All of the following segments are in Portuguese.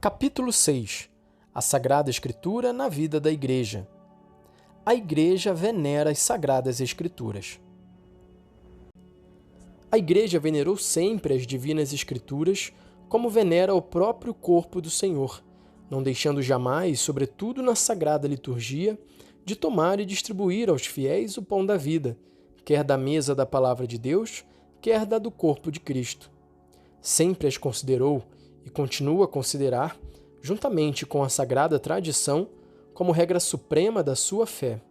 Capítulo 6. A Sagrada Escritura na vida da Igreja. A Igreja venera as Sagradas Escrituras. A Igreja venerou sempre as Divinas Escrituras como venera o próprio corpo do Senhor, não deixando jamais, sobretudo na Sagrada Liturgia, de tomar e distribuir aos fiéis o pão da vida, quer da mesa da Palavra de Deus, quer da do corpo de Cristo. Sempre as considerou e continua a considerar, juntamente com a sagrada tradição, como regra suprema da sua fé.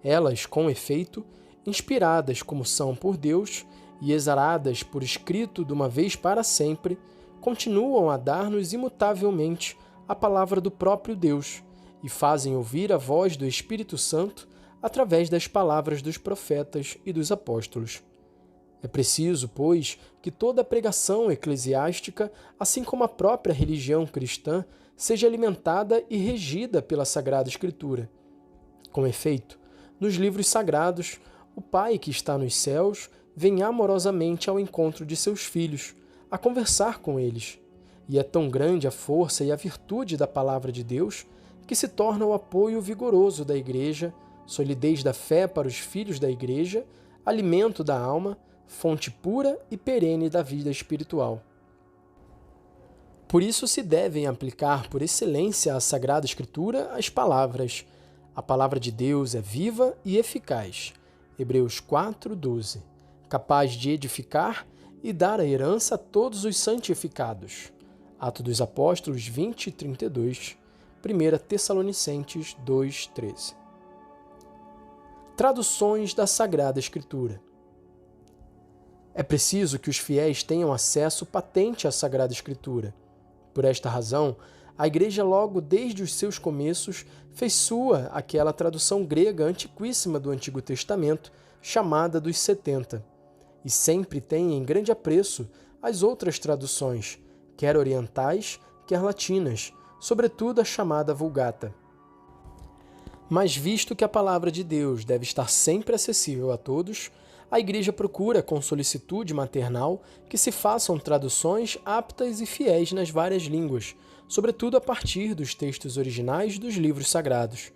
Elas, com efeito, inspiradas como são por Deus e exaradas por escrito de uma vez para sempre, continuam a dar-nos imutavelmente a palavra do próprio Deus e fazem ouvir a voz do Espírito Santo através das palavras dos profetas e dos apóstolos. É preciso, pois, que toda a pregação eclesiástica, assim como a própria religião cristã, seja alimentada e regida pela Sagrada Escritura. Com efeito, nos livros sagrados, o Pai que está nos céus vem amorosamente ao encontro de seus filhos, a conversar com eles. E é tão grande a força e a virtude da palavra de Deus que se torna o apoio vigoroso da Igreja, solidez da fé para os filhos da Igreja, alimento da alma, fonte pura e perene da vida espiritual. Por isso se devem aplicar por excelência à Sagrada Escritura as palavras: a palavra de Deus é viva e eficaz, Hebreus 4:12, capaz de edificar e dar a herança a todos os santificados, Atos dos Apóstolos 20:32, 1 Tessalonicenses 2:13. Traduções da Sagrada Escritura. É preciso que os fiéis tenham acesso patente à Sagrada Escritura. Por esta razão, a Igreja logo desde os seus começos fez sua aquela tradução grega antiquíssima do Antigo Testamento, chamada dos 70, e sempre tem em grande apreço as outras traduções, quer orientais, quer latinas, sobretudo a chamada Vulgata. Mas visto que a palavra de Deus deve estar sempre acessível a todos, a Igreja procura com solicitude maternal que se façam traduções aptas e fiéis nas várias línguas, sobretudo a partir dos textos originais dos livros sagrados.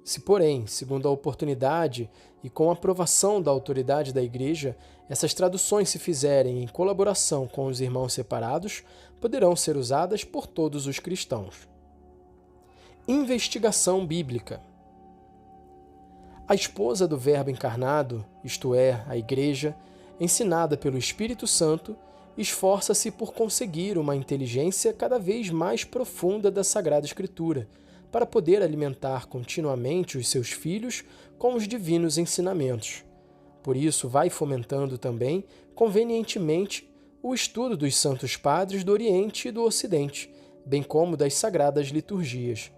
Se, porém, segundo a oportunidade e com a aprovação da autoridade da Igreja, essas traduções se fizerem em colaboração com os irmãos separados, poderão ser usadas por todos os cristãos. Investigação bíblica. A esposa do Verbo encarnado, isto é, a Igreja, ensinada pelo Espírito Santo, esforça-se por conseguir uma inteligência cada vez mais profunda da Sagrada Escritura, para poder alimentar continuamente os seus filhos com os divinos ensinamentos. Por isso, vai fomentando também, convenientemente, o estudo dos Santos Padres do Oriente e do Ocidente, bem como das Sagradas Liturgias.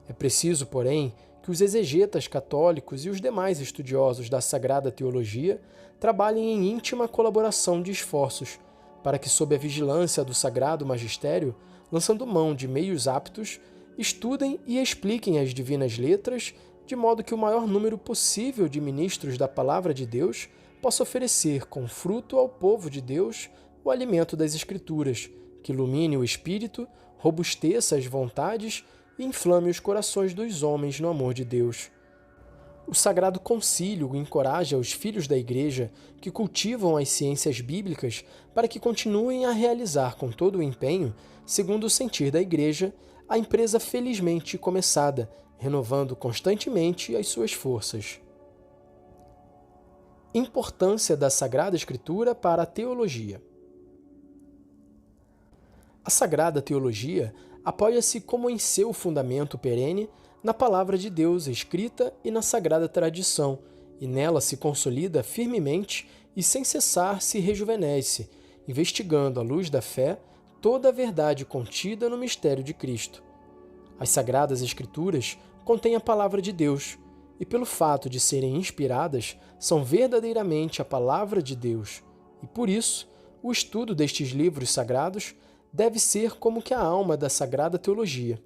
É preciso, porém, que os exegetas católicos e os demais estudiosos da Sagrada Teologia trabalhem em íntima colaboração de esforços, para que, sob a vigilância do Sagrado Magistério, lançando mão de meios aptos, estudem e expliquem as divinas letras, de modo que o maior número possível de ministros da Palavra de Deus possa oferecer com fruto ao povo de Deus o alimento das Escrituras, que ilumine o espírito, robusteça as vontades e inflame os corações dos homens no amor de Deus. O Sagrado Concílio encoraja os filhos da Igreja que cultivam as ciências bíblicas para que continuem a realizar com todo o empenho, segundo o sentir da Igreja, a empresa felizmente começada, renovando constantemente as suas forças. Importância da Sagrada Escritura para a teologia. A Sagrada Teologia apoia-se como em seu fundamento perene na Palavra de Deus escrita e na Sagrada Tradição, e nela se consolida firmemente e sem cessar se rejuvenesce, investigando à luz da fé toda a verdade contida no mistério de Cristo. As Sagradas Escrituras contêm a Palavra de Deus, e pelo fato de serem inspiradas, são verdadeiramente a Palavra de Deus, e por isso, o estudo destes livros sagrados deve ser como que a alma da Sagrada Teologia.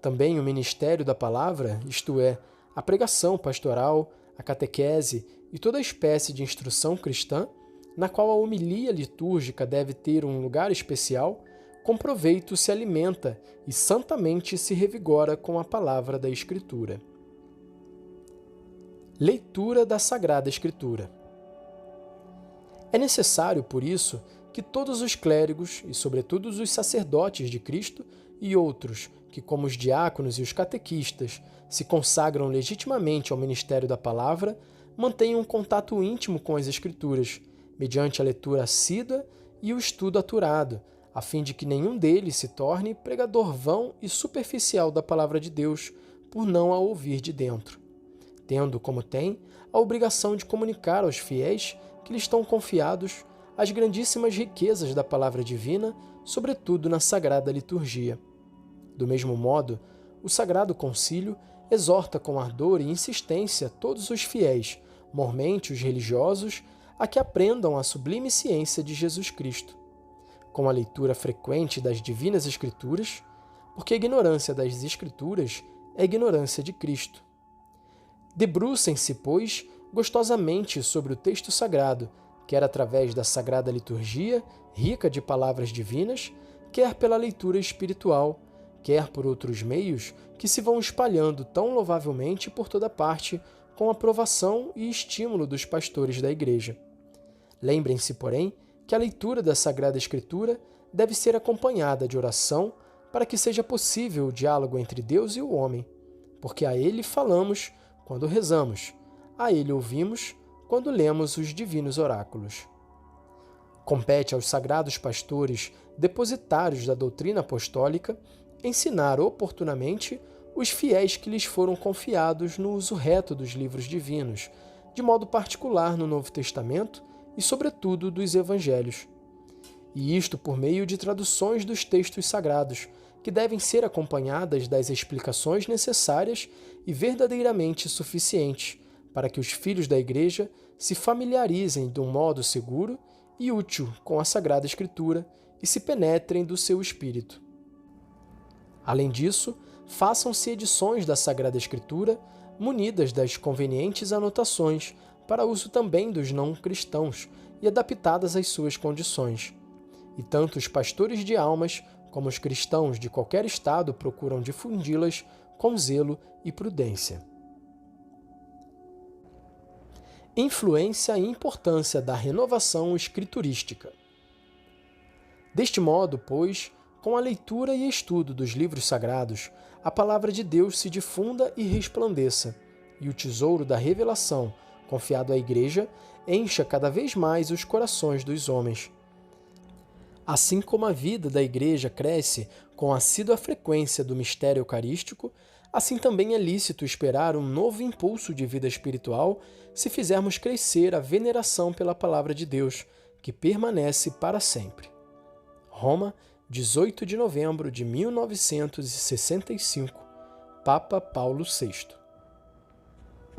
Também o ministério da palavra, isto é, a pregação pastoral, a catequese e toda espécie de instrução cristã, na qual a homilia litúrgica deve ter um lugar especial, com proveito se alimenta e santamente se revigora com a palavra da Escritura. Leitura da Sagrada Escritura. É necessário, por isso, que todos os clérigos, e sobretudo os sacerdotes de Cristo, e outros, que como os diáconos e os catequistas, se consagram legitimamente ao ministério da palavra, mantenham um contato íntimo com as Escrituras, mediante a leitura assídua e o estudo aturado, a fim de que nenhum deles se torne pregador vão e superficial da palavra de Deus, por não a ouvir de dentro, tendo, como tem, a obrigação de comunicar aos fiéis que lhes estão confiados as grandíssimas riquezas da palavra divina, sobretudo na Sagrada Liturgia. Do mesmo modo, o Sagrado Concílio exorta com ardor e insistência todos os fiéis, mormente os religiosos, a que aprendam a sublime ciência de Jesus Cristo, com a leitura frequente das Divinas Escrituras, porque a ignorância das Escrituras é ignorância de Cristo. Debrucem-se, pois, gostosamente sobre o texto sagrado, quer através da Sagrada Liturgia, rica de palavras divinas, quer pela leitura espiritual, quer por outros meios que se vão espalhando tão louvavelmente por toda parte, com aprovação e estímulo dos pastores da Igreja. Lembrem-se, porém, que a leitura da Sagrada Escritura deve ser acompanhada de oração para que seja possível o diálogo entre Deus e o homem, porque a Ele falamos quando rezamos, a Ele ouvimos quando lemos os divinos oráculos. Compete aos sagrados pastores, depositários da doutrina apostólica, ensinar oportunamente os fiéis que lhes foram confiados no uso reto dos livros divinos, de modo particular no Novo Testamento e, sobretudo, dos Evangelhos. E isto por meio de traduções dos textos sagrados, que devem ser acompanhadas das explicações necessárias e verdadeiramente suficientes para que os filhos da Igreja se familiarizem de um modo seguro e útil com a Sagrada Escritura e se penetrem do seu espírito. Além disso, façam-se edições da Sagrada Escritura munidas das convenientes anotações para uso também dos não cristãos e adaptadas às suas condições. E tanto os pastores de almas como os cristãos de qualquer estado procuram difundi-las com zelo e prudência. Influência e importância da renovação escriturística. Deste modo, pois, com a leitura e estudo dos livros sagrados, a palavra de Deus se difunda e resplandeça, e o tesouro da revelação, confiado à Igreja, encha cada vez mais os corações dos homens. Assim como a vida da Igreja cresce com a assídua frequência do mistério eucarístico, assim também é lícito esperar um novo impulso de vida espiritual se fizermos crescer a veneração pela Palavra de Deus, que permanece para sempre. Roma, 18 de novembro de 1965, Papa Paulo VI.